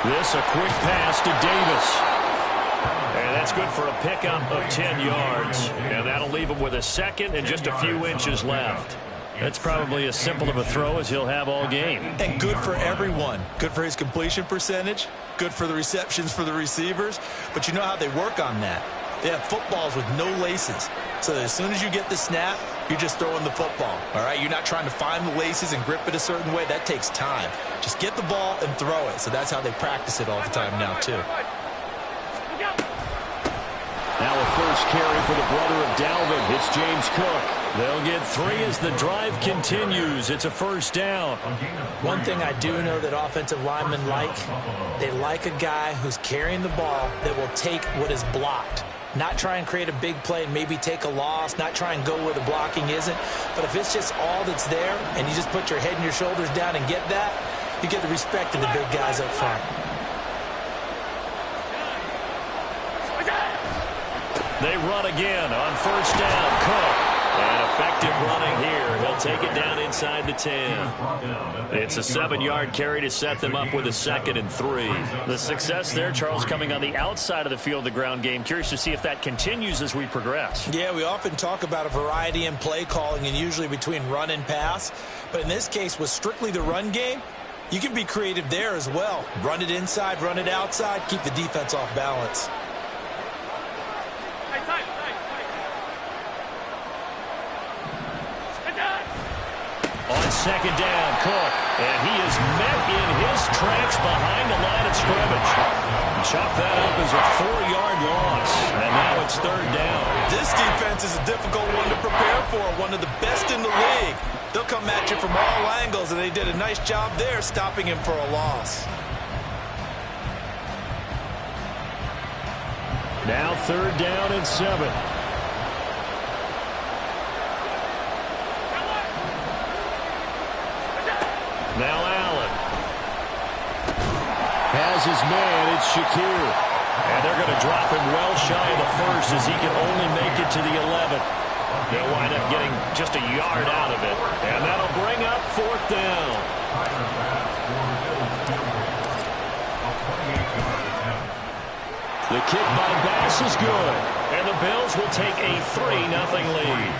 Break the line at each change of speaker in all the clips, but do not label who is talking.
This a quick pass to Davis. And that's good for a pickup of 10 yards. And that'll leave him with a second and just a few inches left. That's probably as simple of a throw as he'll have all game.
And good for everyone. Good for his completion percentage. Good for the receptions for the receivers. But you know how they work on that. They have footballs with no laces. So that as soon as you get the snap, you're just throwing the football. All right? You're not trying to find the laces and grip it a certain way. That takes time. Just get the ball and throw it. So that's how they practice it all the time now, too.
Now a first carry for the brother of Dalvin. It's James Cook. They'll get 3 as the drive continues. It's a first down.
One thing I do know that offensive linemen like, they like a guy who's carrying the ball that will take what is blocked. Not try and create a big play and maybe take a loss, not try and go where the blocking isn't. But if it's just all that's there and you just put your head and your shoulders down and get that, you get the respect of the big guys up front.
They run again on first down. Cook. And effective running here. He'll take it down inside the 10. It's a 7-yard carry to set them up with a 2nd and 3. The success there, Charles, coming on the outside of the field, the ground game. Curious to see if that continues as we progress.
Yeah, we often talk about a variety in play calling and usually between run and pass. But in this case, with strictly the run game, you can be creative there as well. Run it inside, run it outside, keep the defense off balance.
On second down, Cook. And he is met in his tracks behind the line of scrimmage. Chop that up as a 4-yard loss. And now it's 3rd down.
This defense is a difficult one to prepare for. One of the best in the league. They'll come at you from all angles, and they did a nice job there stopping him for a loss.
Now 3rd down and 7. Now Allen has his man. It's Shakir. And they're going to drop him well shy of the 1st as he can only make it to the 11th. They'll wind up getting just a yard out of it. And that'll bring up 4th down. The kick by Bass is good. And the Bills will take a 3-0 lead.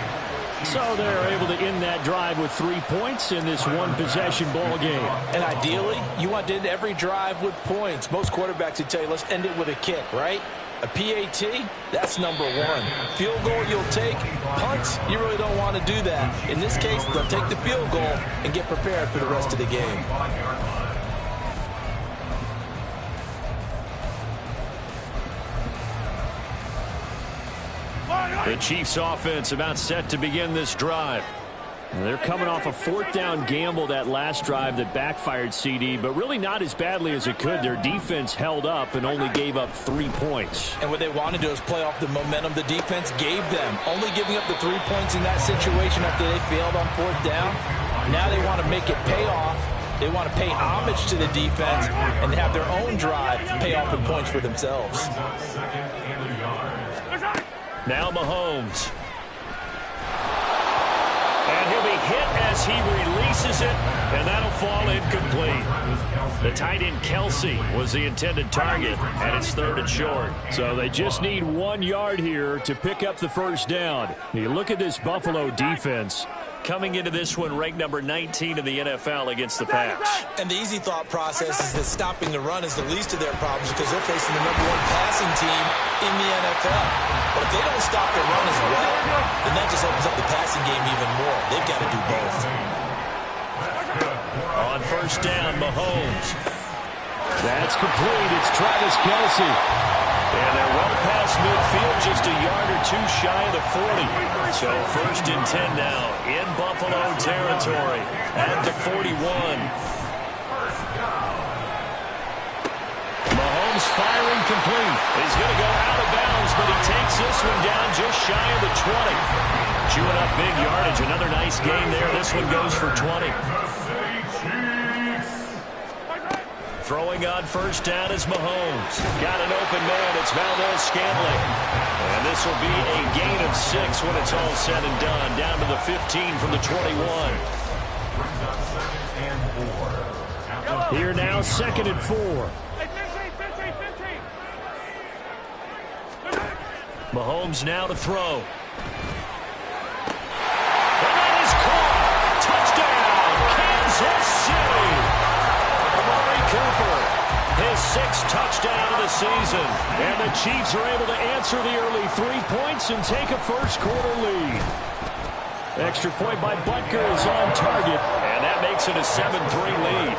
So they're able to end that drive with 3 points in this one-possession ball game.
And ideally, you want to end every drive with points. Most quarterbacks would tell you, let's end it with a kick, right? A PAT, that's number 1. Field goal you'll take. Punts, you really don't want to do that. In this case, they'll take the field goal and get prepared for the rest of the game.
The Chiefs offense about set to begin this drive. They're coming off a 4th down gamble that last drive that backfired, CD, but really not as badly as it could. Their defense held up and only gave up 3 points.
And what they want to do is play off the momentum the defense gave them. Only giving up the 3 points in that situation after they failed on 4th down. Now they want to make it pay off. They want to pay homage to the defense and have their own drive pay off in points for themselves.
Now Mahomes. And he'll be hit as he releases it, and that'll fall incomplete. The tight end Kelsey was the intended target, and it's 3rd and short. So they just need 1 yard here to pick up the first down. You look at this Buffalo defense. Coming into this one ranked number 19 in the NFL against the pass.
And the easy thought process is that stopping the run is the least of their problems because they're facing the number 1 passing team in the NFL. But if they don't stop the run as well, then that just opens up the passing game even more. They've got to do both.
On first down, Mahomes. That's complete. It's Travis Kelce. And they're well past midfield, just a yard or 2 shy of the 40. So 1st and 10 now in Buffalo territory at the 41. Mahomes firing complete. He's going to go out of bounds, but he takes this one down just shy of the 20. Chewing up big yardage. Another nice gain there. This one goes for 20. Throwing on first down is Mahomes. Got an open man. It's Valdez-Scantling. And this will be a gain of 6 when it's all said and done. Down to the 15 from the 21. Here now, 2nd and 4. Mahomes now to throw. And that is caught. Touchdown, Kansas City. Amari Cooper, his 6th touchdown of the season. And the Chiefs are able to answer the early 3 points and take a first-quarter lead. Extra point by Butker is on target, and that makes it a 7-3 lead.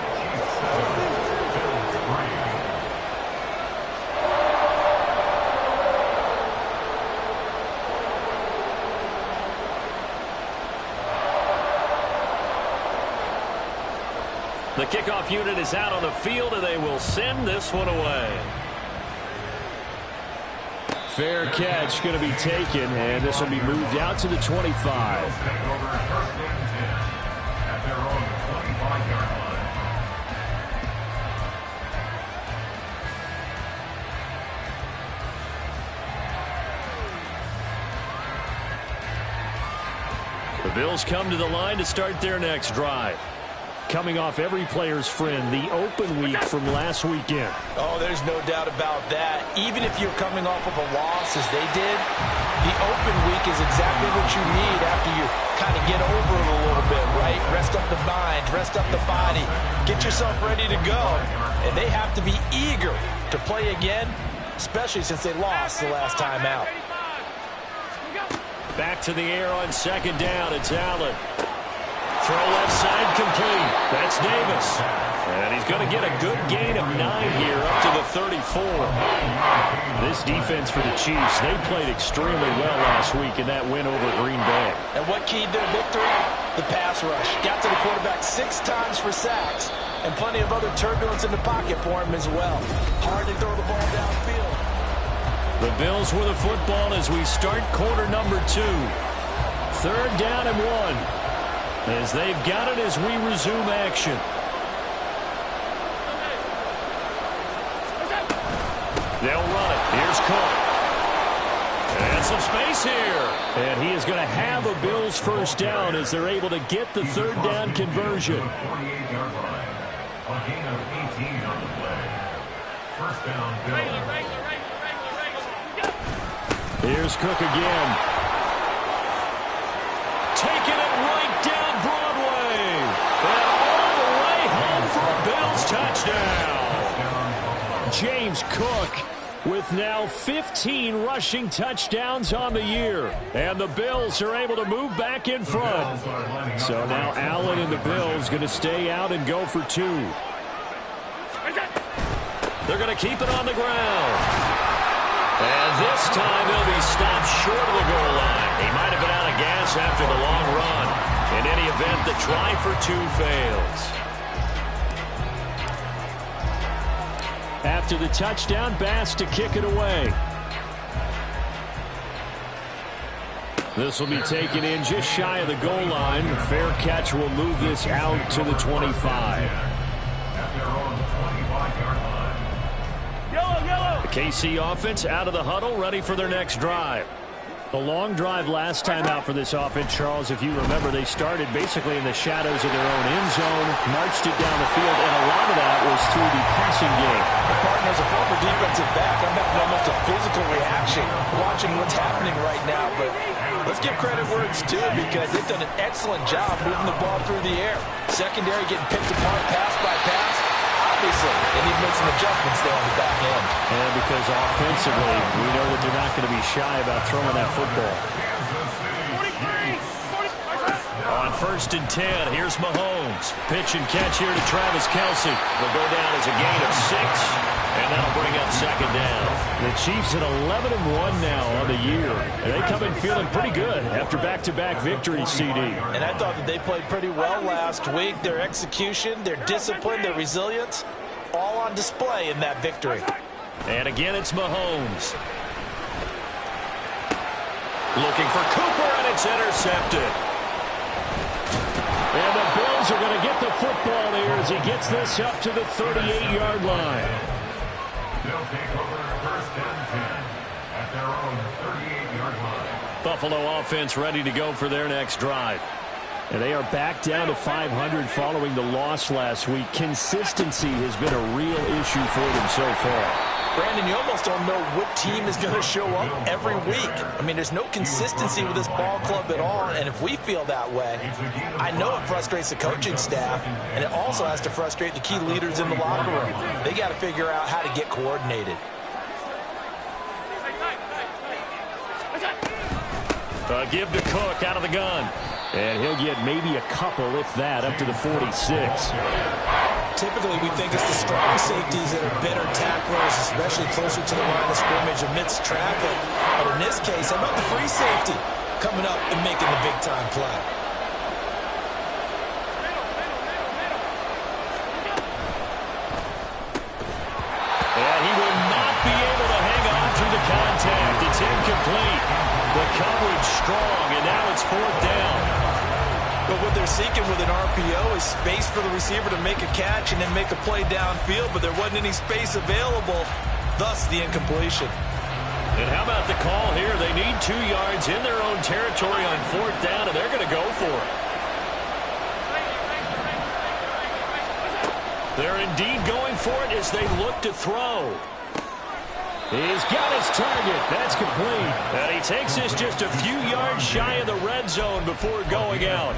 The kickoff unit is out on the field, and they will send this one away. Fair catch going to be taken, and this will be moved out to the 25. The Bills come to the line to start their next drive. Coming off every player's friend, the open week from last weekend.
Oh, there's no doubt about that. Even if you're coming off of a loss as they did, the open week is exactly what you need after you kind of get over it a little bit, right? Rest up the mind, rest up the body, get yourself ready to go. And they have to be eager to play again, especially since they lost the last time out.
Back to the air on second down. It's Allen. Throw left side complete. That's Davis. And he's going to get a good gain of 9 here up to the 34. This defense for the Chiefs, they played extremely well last week in that win over Green Bay.
And what keyed their victory? The pass rush. Got to the quarterback 6 times for sacks. And plenty of other turbulence in the pocket for him as well. Hard to throw the ball downfield.
The Bills with the football as we start quarter number 2. 3rd down and 1. As they've got it as we resume action. They'll run it. Here's Cook. And some space here. And he is going to have a Bills first down as they're able to get the 3rd down conversion. Here's Cook again. Taking it right down Broadway. And all the way home for a Bills touchdown. James Cook with now 15 rushing touchdowns on the year. And the Bills are able to move back in front. So now Allen and the Bills going to stay out and go for 2. They're going to keep it on the ground. And this time they'll be stopped short of the goal line. He might have been out of gas after the long run. In any event, the try for 2 fails. After the touchdown, Bass to kick it away. This will be taken in just shy of the goal line. Fair catch will move this out to the 25. The KC offense out of the huddle, ready for their next drive. The long drive last time out for this offense, Charles, if you remember, they started basically in the shadows of their own end zone, marched it down the field, and a lot of that was through the passing game.
As a former defensive back, I'm having almost a physical reaction watching what's happening right now. But let's give credit where it's due because they've done an excellent job moving the ball through the air. Secondary getting picked apart pass by pass. Obviously, they need to make some adjustments there on the back end.
And because offensively, we know that they're not going to be shy about throwing that football. On 1st and 10, here's Mahomes. Pitch and catch here to Travis Kelce. Will go down as a gain of 6, and that'll bring up 2nd down. The Chiefs at 11-1 now on the year. And they come in feeling pretty good after back-to-back victories, CD.
And I thought that they played pretty well last week. Their execution, their discipline, their resilience, all on display in that victory.
And again, it's Mahomes. Looking for Cooper, and it's intercepted. And the Bills are going to get the football here as he gets this up to the 38-yard line. They'll take over 1st and 10 at their own 38-yard line. Buffalo offense ready to go for their next drive. And they are back down to 500 following the loss last week. Consistency has been a real issue for them so far.
Brandon, you almost don't know what team is going to show up every week. I mean, there's no consistency with this ball club at all, and if we feel that way, I know it frustrates the coaching staff, and it also has to frustrate the key leaders in the locker room. They got to figure out how to get coordinated.
Give to Cook out of the gun. And he'll get maybe a couple, if that, up to the 46.
Typically, we think it's the strong safeties that are better tacklers, especially closer to the line of scrimmage amidst traffic. But in this case, how about the free safety coming up and making the big-time play?
And he will not be able to hang on through the contact. It's incomplete. The coverage strong, and now it's 4th down.
But what they're seeking with an RPO is space for the receiver to make a catch and then make a play downfield, but there wasn't any space available, thus the incompletion.
And how about the call here? They need 2 yards in their own territory on 4th down, and they're going to go for it. They're indeed going for it as they look to throw. He's got his target. That's complete. And he takes this just a few yards shy of the red zone before going out.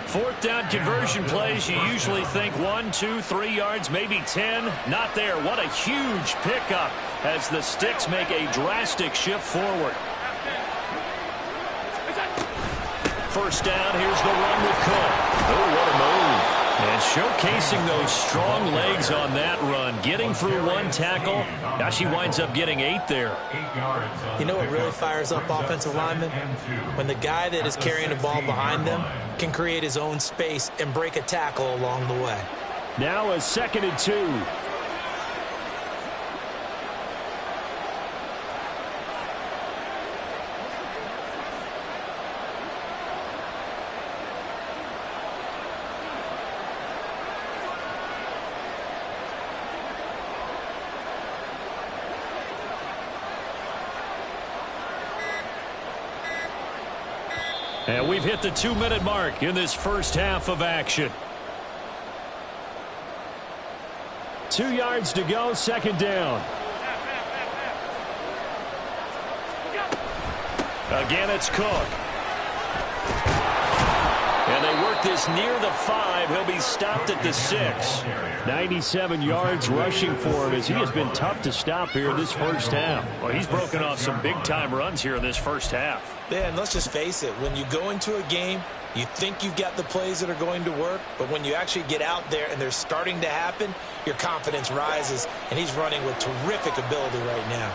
4th down conversion plays, you usually think 1, 2, 3 yards, maybe 10. Not there. What a huge pickup as the Sticks make a drastic shift forward. 1st down, here's the run with Cook. Oh, what a move. And showcasing those strong legs on that run, getting through 1 tackle. Now she winds up getting 8 there.
You know what really fires up offensive linemen? When the guy that is carrying the ball behind them can create his own space and break a tackle along the way.
Now a 2nd and 2. And we've hit the 2-minute mark in this first half of action. 2 yards to go, 2nd down. Again, it's Cook. And they work this near the 5. He'll be stopped at the 6. 97 yards rushing for him as he has been tough to stop here this first half. Well, he's broken off some big-time runs here in this first half.
Yeah, and let's just face it. When you go into a game, you think you've got the plays that are going to work, but when you actually get out there and they're starting to happen, your confidence rises, and he's running with terrific ability right now.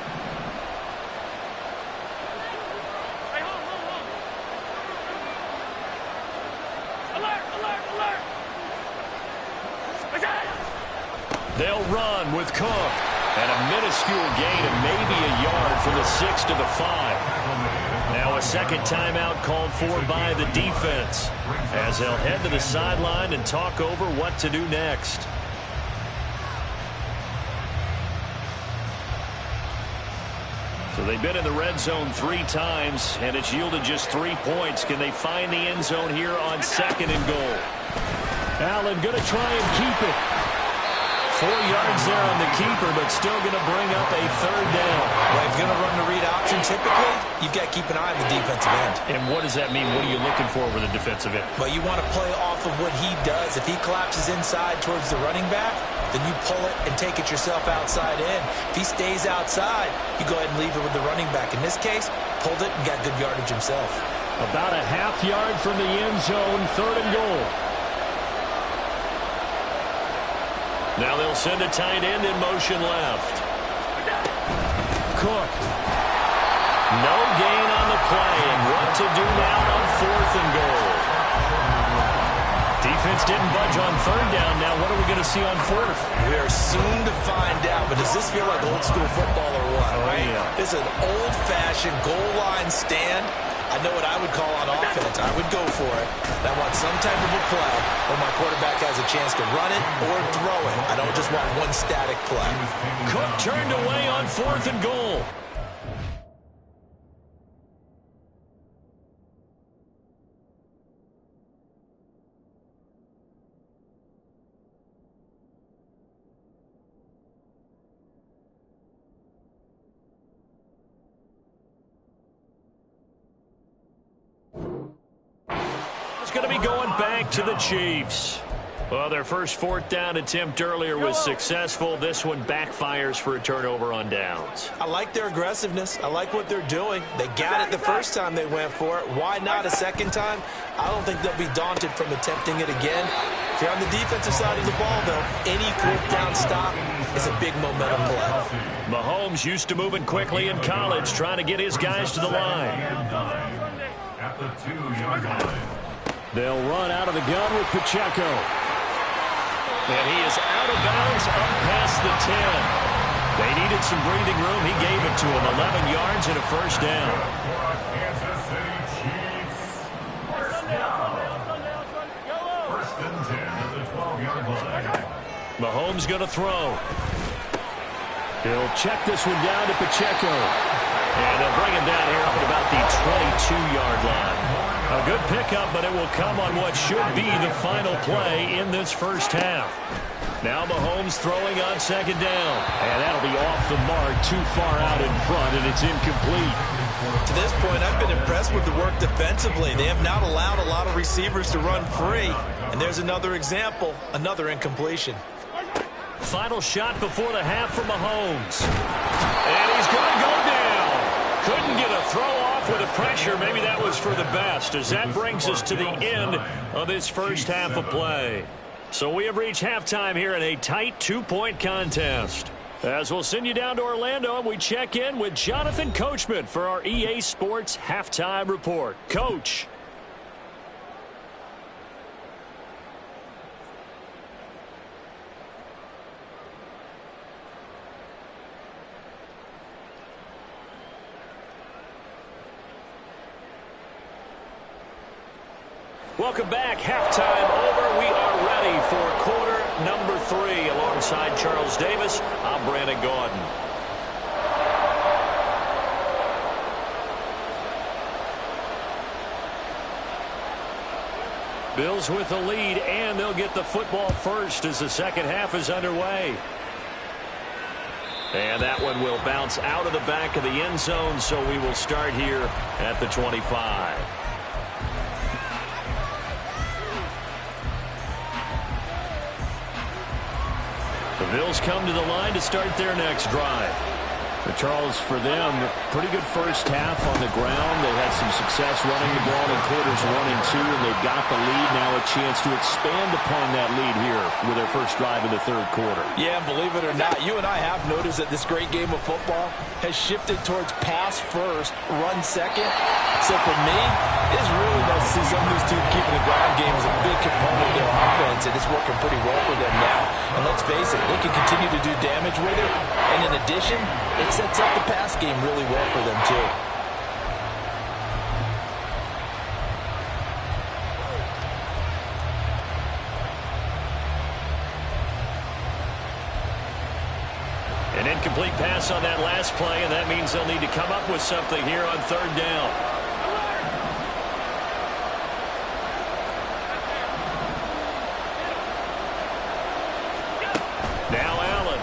They'll run with Cook. And a minuscule gain of maybe a yard from the 6 to the 5. Now a second timeout called for by the defense as they'll head to the sideline and talk over what to do next. So they've been in the red zone 3 times, and it's yielded just 3 points. Can they find the end zone here on 2nd and goal? Allen going to try and keep it. 4 yards there on the keeper, but still going to bring up a 3rd down.
Well, if you're going to run the read option, typically, you've got to keep an eye on the defensive end.
And what does that mean? What are you looking for with a defensive end?
Well, you want to play off of what he does. If he collapses inside towards the running back, then you pull it and take it yourself outside in. If he stays outside, you go ahead and leave it with the running back. In this case, pulled it and got good yardage himself.
About a half yard from the end zone, 3rd and goal. Now they'll send a tight end in motion left. Cook. No gain on the play, and what to do now on 4th and goal. Defense didn't budge on 3rd down. Now what are we going to see on 4th?
We are soon to find out, but does this feel like old school football or what?
Oh,
right?
Yeah.
This is an old-fashioned goal line stand. I know what I would call on offense. I would go for it. I want some type of a play where my quarterback has a chance to run it or throw it. I don't just want one static play.
Cook turned away on 4th and goal. it's going to be going back to the Chiefs. Well, their first fourth down attempt earlier was successful. This one backfires for a turnover on downs.
I like their aggressiveness. I like what they're doing. They got it the first time they went for it. Why not a second time? I don't think they'll be daunted from attempting it again. If you're on the defensive side of the ball, though, any fourth down stop is a big momentum play.
Mahomes used to moving quickly in college, trying to get his guys to the line.
At the 2-yard line.
They'll run out of the gun with Pacheco. And he is out of bounds up past the 10. They needed some breathing room. He gave it to him. 11 yards and a first down.
Kansas City Chiefs. First down. First and 10 at the 12-yard line.
Mahomes going to throw. He'll check this one down to Pacheco. And they'll bring him down here up at about the 22-yard line. A good pickup, but it will come on what should be the final play in this first half. Now Mahomes throwing on second down. And that'll be off the mark, too far out in front, and it's incomplete.
To this point, I've been impressed with the work defensively. They have not allowed a lot of receivers to run free. And there's another example, another incompletion.
Final shot before the half for Mahomes. And he's going to go down. Couldn't get a throw off with the pressure. Maybe that was for the best, as that brings us to the end of this first half of play. So we have reached halftime here in a tight 2-point contest. As we'll send you down to Orlando, and we check in with Jonathan Coachman for our EA Sports Halftime Report. Coach. Welcome back. Halftime over. We are ready for quarter number 3. Alongside Charles Davis, I'm Brandon Gaudin. Bills with the lead, and they'll get the football first as the second half is underway. And that one will bounce out of the back of the end zone, so we will start here at the 25. The Bills come to the line to start their next drive. Charles, for them, pretty good first half on the ground. They had some success running the ball in quarters 1 and 2, and they've got the lead. Now a chance to expand upon that lead here with their first drive in the third quarter.
Yeah, believe it or not, you and I have noticed that this great game of football has shifted towards pass first, run second. So for me, it's really nice to see some of these teams keeping the ground game as a big component of their offense, and it's working pretty well for them now. And let's face it, they can continue to do damage with it. And in addition, it sets up the pass game really well for them, too.
An incomplete pass on that last play, and that means they'll need to come up with something here on third down. Now Allen.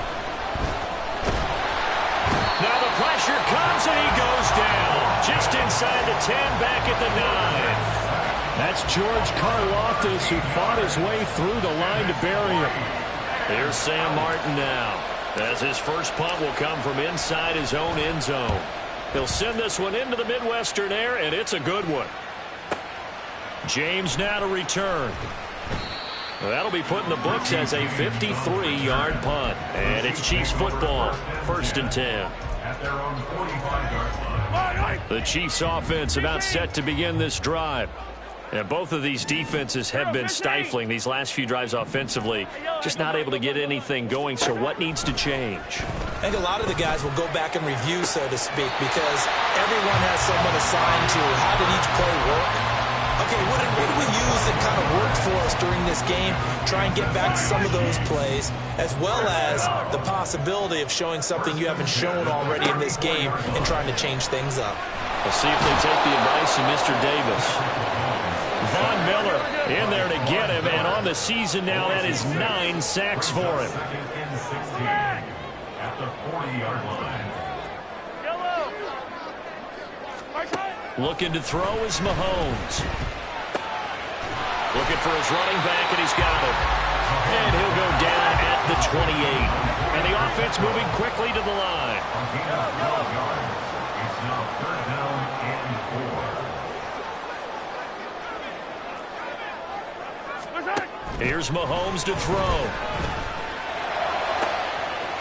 Now the pressure comes, and he goes down. Just inside the 10, back at the 9. That's George Karlaftis, who fought his way through the line to bury him. Here's Sam Martin now, as his first punt will come from inside his own end zone. He'll send this one into the Midwestern air, and it's a good one. James now to return. That'll be put in the books as a 53-yard punt. And it's Chiefs football, first and 10.
At their own 45-yard line.
The Chiefs offense about set to begin this drive. And both of these defenses have been stifling these last few drives offensively. Just not able to get anything going, so what needs to change?
I think a lot of the guys will go back and review, so to speak, because everyone has someone assigned to how did each play work. Okay, what did we use that kind of worked for us during this game? Try and get back to some of those plays, as well as the possibility of showing something you haven't shown already in this game and trying to change things up.
We'll see if they take the advice of Mr. Davis. Von Miller in there to get him, and on the season now, that is 9 sacks for him.
At the 40-yard line.
Looking to throw is Mahomes. Looking for his running back, and he's got it. And he'll go down at the 28. And the offense moving quickly to the line.
It's now 3rd down and 4.
Here's Mahomes to throw.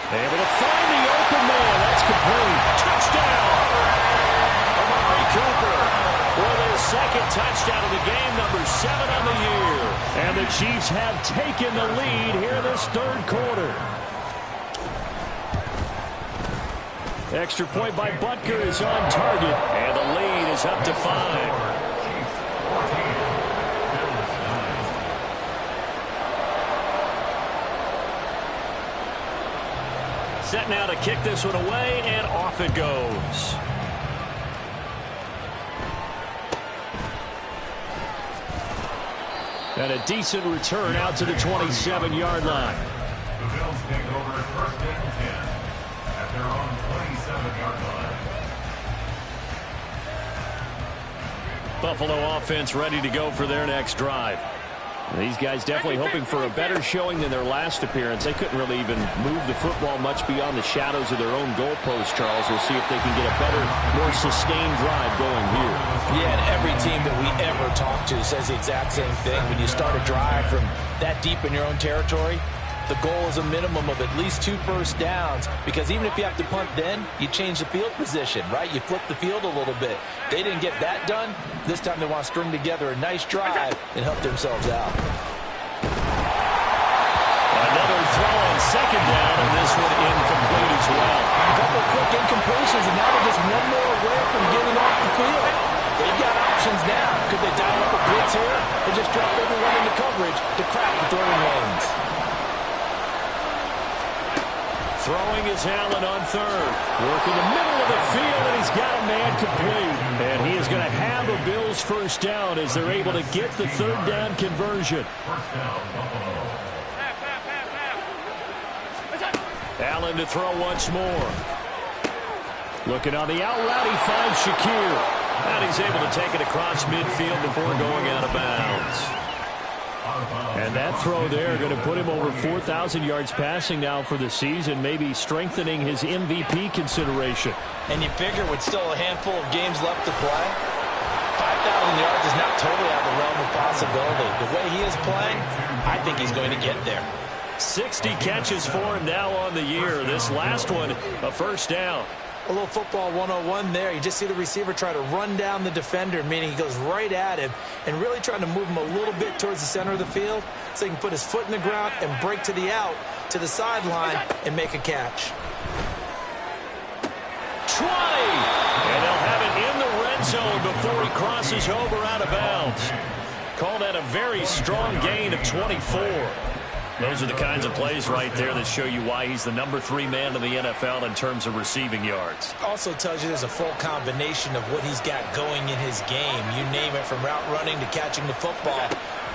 Able to find the open man. That's complete. Touchdown! Amari Cooper with his second touchdown of the game, number 7 on the year. And the Chiefs have taken the lead here in this 3rd quarter. Extra point by Butker is on target, and the lead is up to 5. Set now to kick this one away, and off it goes. And a decent return out to the 27-yard line.
The Bills take over 1st and 10 at their own 27-yard line.
Buffalo offense ready to go for their next drive. These guys definitely hoping for a better showing than their last appearance. They couldn't really even move the football much beyond the shadows of their own goalpost, Charles. We'll see if they can get a better, more sustained drive going here.
Yeah, and every team that we ever talk to says the exact same thing. When you start a drive from that deep in your own territory, the goal is a minimum of at least 2 first downs, because even if you have to punt then, you change the field position, right? You flip the field a little bit. They didn't get that done. This time they want to string together a nice drive and help themselves out.
Another throw on 2nd down, and this one incomplete as well.
A couple of quick incompletions, and now they're just one more away from getting off the field. They've got options now. Could they dial up a blitz here or just drop everyone into coverage to crack the throwing lanes?
Throwing is Allen on 3rd. Working the middle of the field, and he's got a man complete. And he is going to have a Bills first down as they're able to get the 3rd down conversion.
First down, Buffalo.
Allen to throw once more. Looking on the out route, he finds Shakir. And he's able to take it across midfield before going out of bounds. And that throw there going to put him over 4,000 yards passing now for the season, maybe strengthening his MVP consideration.
And you figure with still a handful of games left to play, 5,000 yards is not totally out of the realm of possibility. The way he is playing, I think he's going to get there.
60 catches for him now on the year. This last one, a first down.
A little football 101 there. You just see the receiver try to run down the defender, meaning he goes right at him and really trying to move him a little bit towards the center of the field so he can put his foot in the ground and break to the out, to the sideline, and make a catch.
20! And they'll have it in the red zone before he crosses over out of bounds. Call that a very strong gain of 24. Those are the kinds of plays right there that show you why he's the number 3 man in the NFL in terms of receiving yards.
Also tells you there's a full combination of what he's got going in his game. You name it, from route running to catching the football.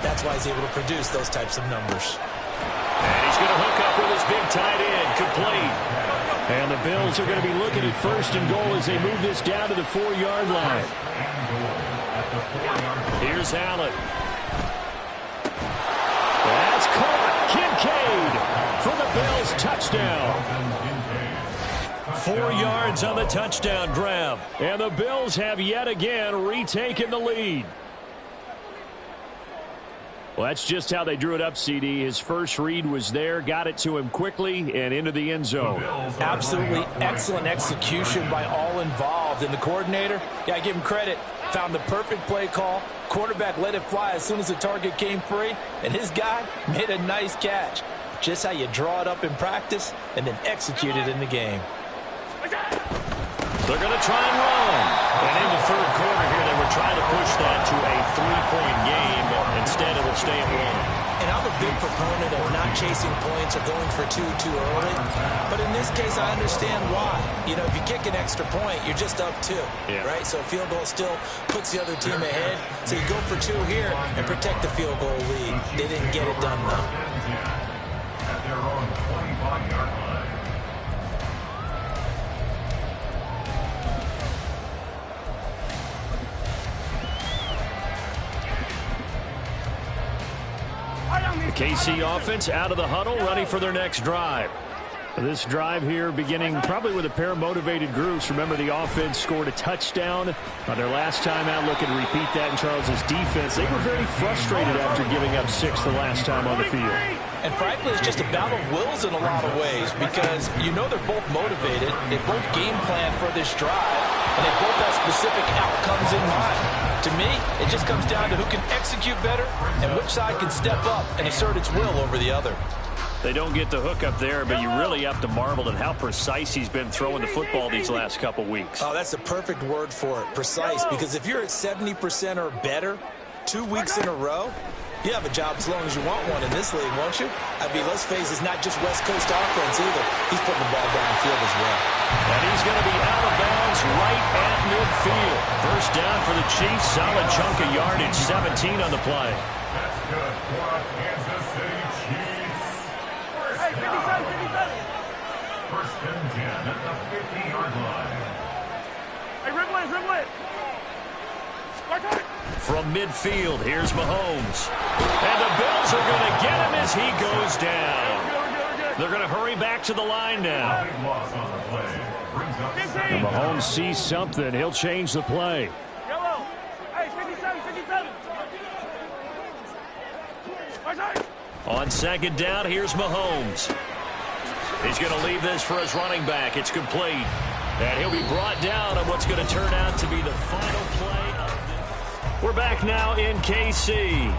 That's why he's able to produce those types of numbers.
And he's going to hook up with his big tight end, complete. And the Bills are going to be looking at 1st and goal as they move this down to the 4-yard line. Here's Allen. That's caught. Kincaid for the Bills, touchdown. 4 yards on the touchdown grab. And the Bills have yet again retaken the lead. Well, that's just how they drew it up, CD. His first read was there, got it to him quickly, and into the end zone.
Absolutely excellent execution by all involved. And the coordinator, got to give him credit, found the perfect play call. Quarterback let it fly as soon as the target came free, and his guy made a nice catch. Just how you draw it up in practice and then execute it in the game.
They're going to try and run. And in the 3rd quarter here, they were trying to push that to a 3-point game, but instead it will stay at 1.
And I'm a big proponent of not chasing points or going for 2 too early. But in this case, I understand why. You know, if you kick an extra point, you're just up 2, right? So a field goal still puts the other team ahead. So you go for 2 here and protect the field goal lead. They didn't get it done, though.
At their own 25-yard line.
KC offense out of the huddle, ready for their next drive. This drive here beginning probably with a pair of motivated groups. Remember, the offense scored a touchdown on their last time out. Looking to repeat that in Charles's defense. They were very frustrated after giving up 6 the last time on the field.
And frankly, it's just a battle of wills in a lot of ways because you know they're both motivated. They both game plan for this drive, and they both have specific outcomes in mind. To me, it just comes down to who can execute better and which side can step up and assert its will over the other.
They don't get the hook up there, but you really have to marvel at how precise he's been throwing the football these last couple weeks.
Oh, that's a perfect word for it, precise, because if you're at 70% or better 2 weeks in a row, you have a job as long as you want one in this league, won't you? I mean, let's face it, it's not just West Coast offense either. He's putting the ball downfield as well.
And he's going to be out of bounds right at midfield. First down for the Chiefs. Solid chunk of yardage, 17 on the play.
That's good for a Kansas City Chiefs. First and 10 at the 50-yard line.
Hey, dribble it.
From midfield, here's Mahomes. And the Bills are going to get him as he goes down. They're going to hurry back to the line now.
Big loss on the play. Brings up
And Mahomes sees something. He'll change the play.
Yellow. Hey, 57.
On second down, here's Mahomes. He's going to leave this for his running back. It's complete. And he'll be brought down on what's going to turn out to be the final play of this. We're back now in KC.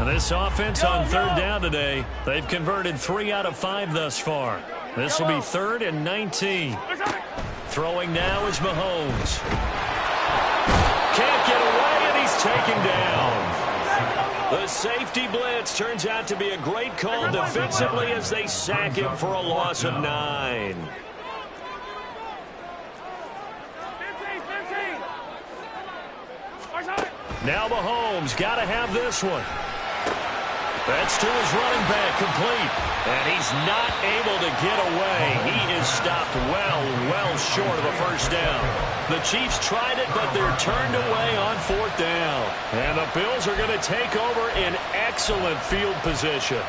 And this offense on third down today, they've converted 3 out of 5 thus far. This will be 3rd and 19. Throwing now is Mahomes. Can't get away, and he's taken down. The safety blitz turns out to be a great call defensively as they sack him for a loss of 9.
15.
Now Mahomes got to have this one. That's to his running back, complete. And he's not able to get away. He is stopped well short of a first down. The Chiefs tried it, but they're turned away on 4th down. And the Bills are going to take over in excellent field position.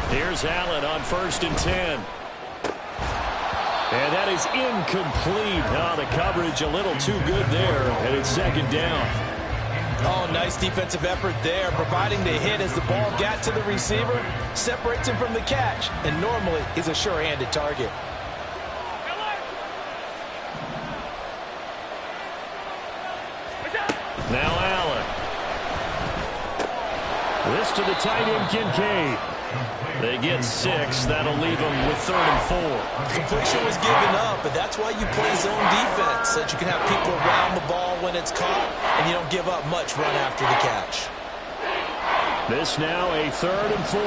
Here's Allen on 1st and 10. And that is incomplete. Oh, the coverage a little too good there, and it's 2nd down.
Oh, nice defensive effort there, providing the hit as the ball got to the receiver, separates him from the catch, and normally he's a sure-handed target.
Now Allen. This to the tight end, Kincaid. They get 6. That'll leave them with 3rd and 4.
Completion was given up, but that's why you play zone defense, so that you can have people around the ball when it's caught, and you don't give up much run after the catch.
This now a 3rd and 4.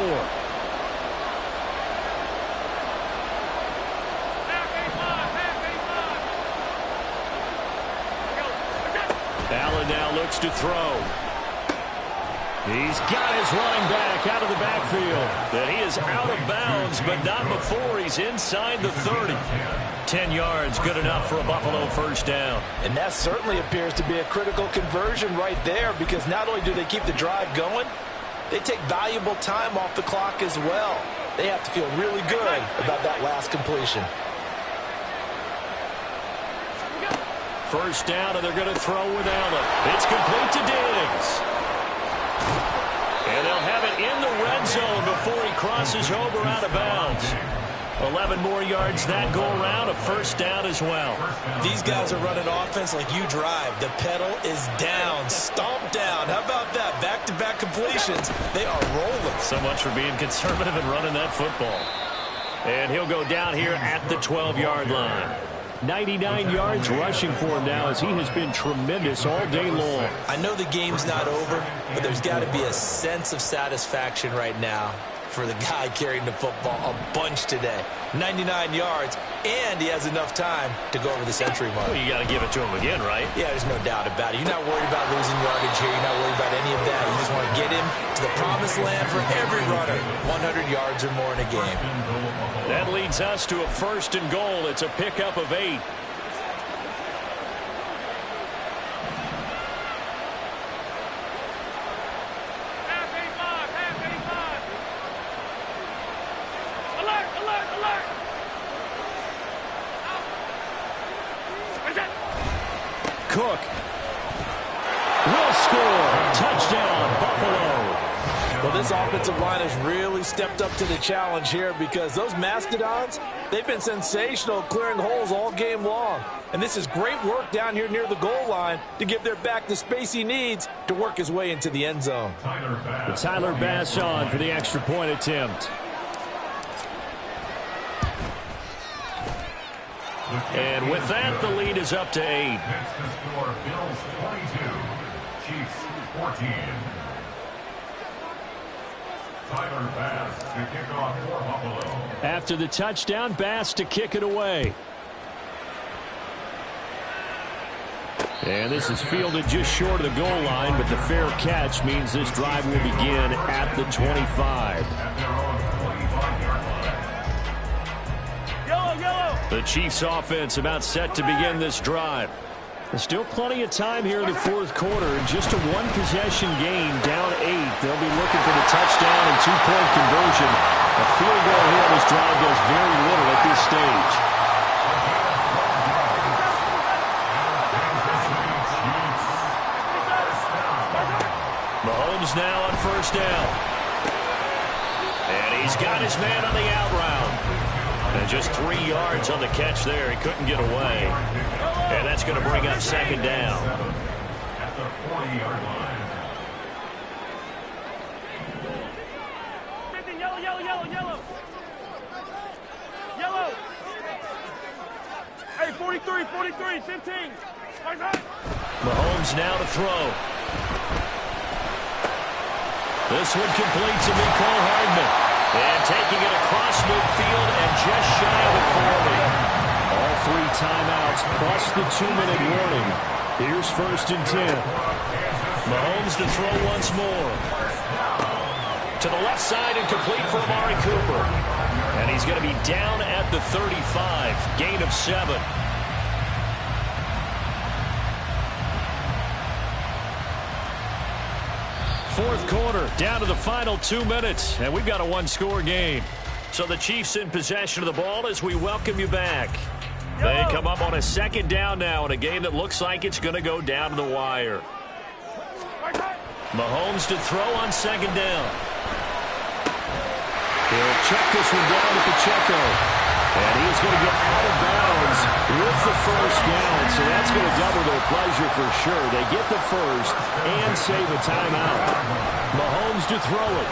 Allen now looks to throw. He's got his running back out of the backfield. And he is out of bounds, but not before he's inside the 30. 10 yards, good enough for a Buffalo first down.
And that certainly appears to be a critical conversion right there, because not only do they keep the drive going, they take valuable time off the clock as well. They have to feel really good about that last completion.
First down, and they're going to throw with Allen. It's complete to Diggs. And they'll have it in the red zone before he crosses over out of bounds. 11 more yards that go around, a first down as well.
These guys are running offense like you drive. The pedal is down, stomped down. How about that? Back-to-back completions. They are rolling.
So much for being conservative and running that football. And he'll go down here at the 12-yard line. 99 yards rushing for him now, as he has been tremendous all day long.
I know the game's not over, but there's got to be a sense of satisfaction right now. for the guy carrying the football a bunch today. 99 yards, and he has enough time to go over the century mark.
Well, you got to give it to him again, right?
Yeah, there's no doubt about it. You're not worried about losing yardage here. You're not worried about any of that. You just want to get him to the promised land for every runner. 100 yards or more in a game.
That leads us to a 1st and goal. It's a pickup of 8. Cook will score. Touchdown, Buffalo.
Well, this offensive line has really stepped up to the challenge here because those Mastodons, they've been sensational clearing holes all game long. And this is great work down here near the goal line to give their back the space he needs to work his way into the end zone.
Tyler Bass on for the extra point attempt. And with that, the lead is up to 8.
Next to score, Bills 22, Chiefs 14. Tyler Bass to kick off for Buffalo.
After the touchdown, Bass to kick it away. And this is fielded just short of the goal line, but the fair catch means this drive will begin at the 25.
At their own 25-yard line.
The Chiefs offense about set to begin this drive. There's still plenty of time here in the 4th quarter. Just a 1-possession game, down 8. They'll be looking for the touchdown and 2-point conversion. A field goal here on this drive does very little at this stage. Mahomes now on 1st down. And he's got his man on the out route. And just 3 yards on the catch there. He couldn't get away. And that's going to bring up 2nd down.
At the 40-yard line.
Yellow. Hey, 43, 15.
Mahomes now to throw. This one complete to Mecole Hardman. And taking it across midfield and just shy of the 40. All 3 timeouts plus the 2-minute warning. Here's 1st and 10. Mahomes to throw once more. To the left side and complete for Amari Cooper. And he's going to be down at the 35. Gain of 7. Fourth quarter, down to the final 2 minutes, and we've got a 1-score game. So the Chiefs in possession of the ball as we welcome you back. They come up on a 2nd down now in a game that looks like it's going to go down to the wire. Mahomes to throw on 2nd down. He'll check this one down to Pacheco. And he's going to get out of bounds with the 1st down, so that's going to double their pleasure for sure. They get the 1st and save a timeout. Mahomes to throw it.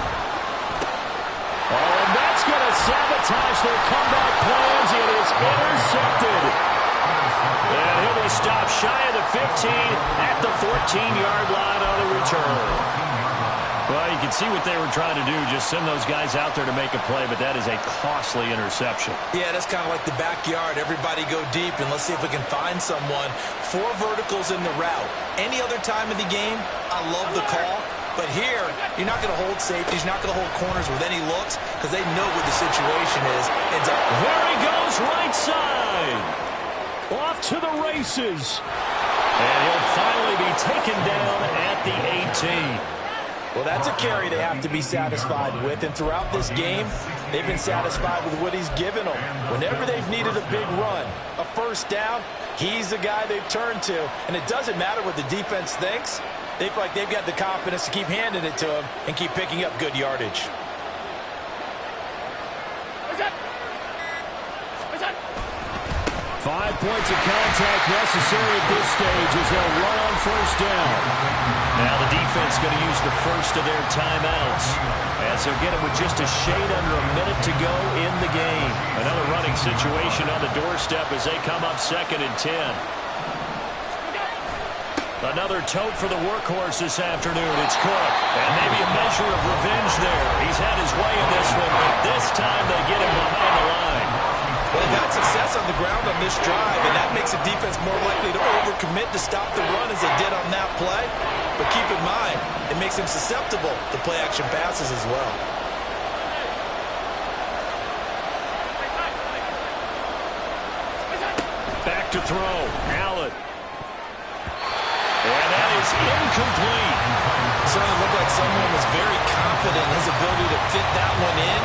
Oh, and that's going to sabotage their comeback plans. It is intercepted. And he'll be stopped shy of the 15 at the 14-yard line on the return. Well, you can see what they were trying to do, just send those guys out there to make a play, but that is a costly interception.
Yeah, that's kind of like the backyard. Everybody go deep, and let's see if we can find someone. 4 verticals in the route. Any other time of the game, I love the call. But here, you're not going to hold safeties, you're not going to hold corners with any looks, because they know what the situation is.
There he goes, right side. Off to the races. And he'll finally be taken down at the 18.
Well, that's a carry they have to be satisfied with. And throughout this game, they've been satisfied with what he's given them. Whenever they've needed a big run, a 1st down, he's the guy they've turned to. And it doesn't matter what the defense thinks. They feel like they've got the confidence to keep handing it to him and keep picking up good yardage.
5 points of contact necessary at this stage as they'll run on 1st down. Now the defense going to use the 1st of their timeouts as they'll get it with just a shade under a minute to go in the game. Another running situation on the doorstep as they come up 2nd and 10. Another tote for the workhorse this afternoon. It's Cook. And maybe a measure of revenge there. He's had his way in this one, but this time they get him behind the line.
Well, they've had success on the ground on this drive, and that makes the defense more likely to overcommit to stop the run as they did on that play. But keep in mind, it makes them susceptible to play-action passes as well.
Back to throw. Allen. And that is incomplete.
Certainly looked like someone was very confident in his ability to fit that one in.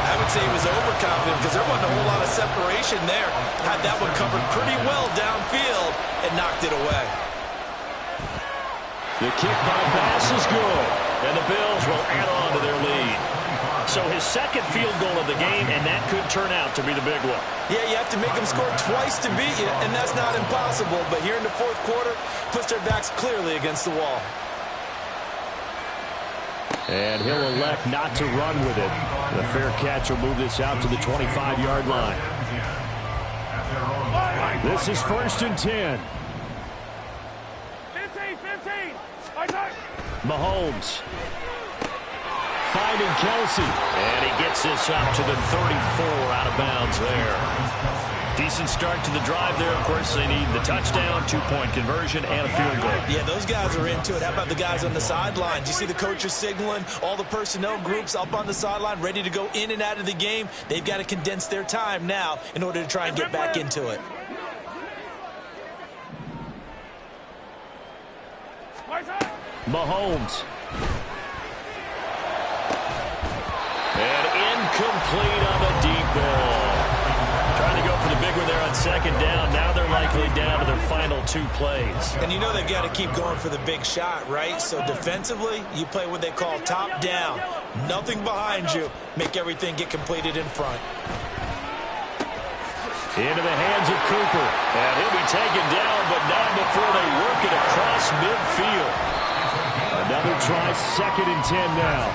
I would say he was overconfident because there wasn't a whole lot of separation there. Had that one covered pretty well downfield and knocked it away.
The kick by Bass is good, and the Bills will add on to their lead. So his second field goal of the game, and that could turn out to be the big one.
Yeah, you have to make them score twice to beat you, and that's not impossible. But here in the fourth quarter, puts their backs clearly against the wall.
And he'll elect not to run with it. The fair catch will move this out to the 25-yard line. This is 1st and 10.
15.
Mahomes. Finding Kelsey. And he gets this up to the 34 out of bounds there. Decent start to the drive there. Of course, they need the touchdown, 2-point conversion, and a field goal.
Yeah, those guys are into it. How about the guys on the sideline? Do you see the coaches signaling? All the personnel groups up on the sideline ready to go in and out of the game. They've got to condense their time now in order to try and get back into it.
Mahomes. And incomplete on the deep ball. Trying to go for the big one there on 2nd down. Now they're likely down to their final 2 plays.
And you know they've got to keep going for the big shot, right? So defensively, you play what they call top down. Nothing behind you. Make everything get completed in front.
Into the hands of Cooper. And he'll be taken down, but not before they work it across midfield. Another try, 2nd and 10 now.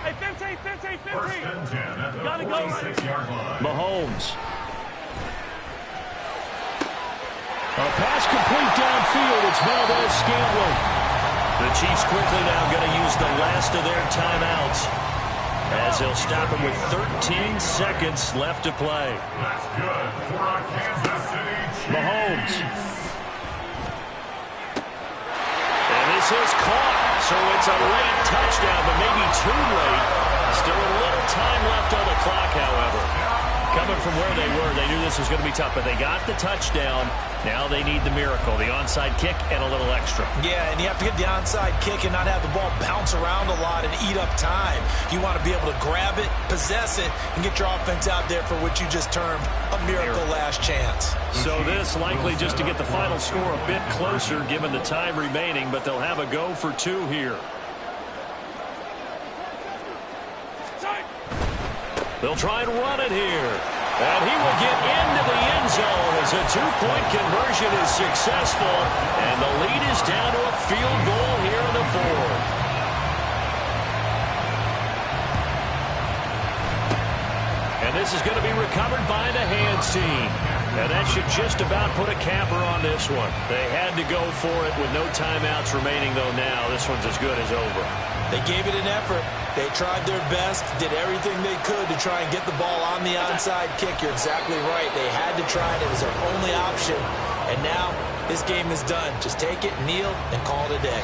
Hey, 15.
First and 10 at the
Gotta go.
46-yard line.
Mahomes. A pass complete downfield. It's Valdez-Scantling. The Chiefs quickly now going to use the last of their timeouts as they'll stop him with 13 seconds left to play.
That's good for a Kansas City Chiefs.
Mahomes. And this is caught. So it's a late touchdown, but maybe too late. Still a little time left on the clock, however. Coming from where they were, they knew this was going to be tough, but they got the touchdown. Now they need the miracle, the onside kick and a little extra.
Yeah, and you have to get the onside kick and not have the ball bounce around a lot and eat up time. You want to be able to grab it, possess it, and get your offense out there for what you just termed a miracle last chance.
So this likely just to get the final score a bit closer given the time remaining, but they'll have a go for 2 here. They'll try and run it here. And he will get into the end zone as a 2-point conversion is successful. And the lead is down to a field goal here in the 4th. And this is going to be recovered by the hands team. And that should just about put a capper on this one. They had to go for it with no timeouts remaining, though now this one's as good as over.
They gave it an effort. They tried their best, did everything they could to try and get the ball on the onside kick. You're exactly right. They had to try it. It was their only option. And now this game is done. Just take it, kneel, and call it a day.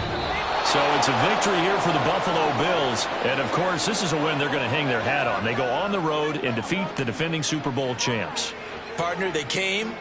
So it's a victory here for the Buffalo Bills. And, of course, this is a win they're going to hang their hat on. They go on the road and defeat the defending Super Bowl champs.
Partner, they came,